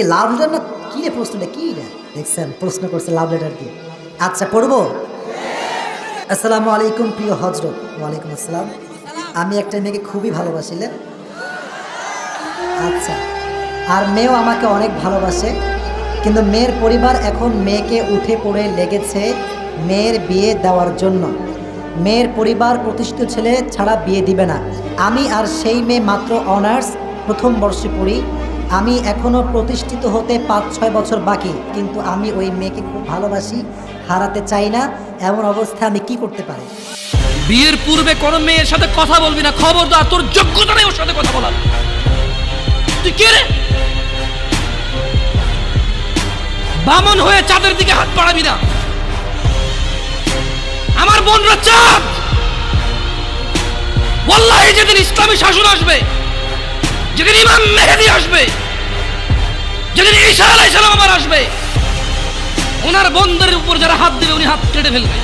কি love letter না কি রে প্রশ্নটা কি রে দেখছেন প্রশ্ন করছে লাভ লেটার দিয়ে আচ্ছা পড়বো আসসালামু আলাইকুম প্রিয় হজরত ওয়ালাইকুম আসসালাম আমি একটা মেয়েকে খুবই ভালোবাসিলে আচ্ছা আর মেয়েও আমাকে অনেক ভালোবাসে কিন্তু মেয়ের পরিবার এখন মেয়েকে উঠে পড়ে লেগেছে মেয়ের বিয়ে দেওয়ার জন্য মেয়ের পরিবার প্রতিষ্ঠিত ছেলে ছাড়া বিয়ে দিবে না আমি আর সেই মেয়ে মাত্র অনার্স প্রথম বর্ষে পড়ি আমি এখনও প্রতিষ্ঠিত হতে 5-6 বছর বাকি কিন্তু আমি ওই মেয়েকে খুব ভালোবাসি হারাতে চাই না এমন অবস্থা আমি কি করতে পারি বিয়ের পূর্বে কোন মেয়ের সাথে কথা বলবি না খবরদার তোর যোগ্যতা নেই ওর সাথে কথা বলার তুই কে রে বামন হয়ে চাঁদের দিকে হাত বাড়াবি না আমার বোনরা চাঁদ ওয়াল্লাহি যেদিন ইসলামী শাসন আসবে যেদিন ইমাম মেহেদী আসবে যেদিন ঈসা আলাইহিস সালাম আবার আসবে ওনার বন্ধের উপর যারা হাত দিবে উনি হাত কেটে ফেলবে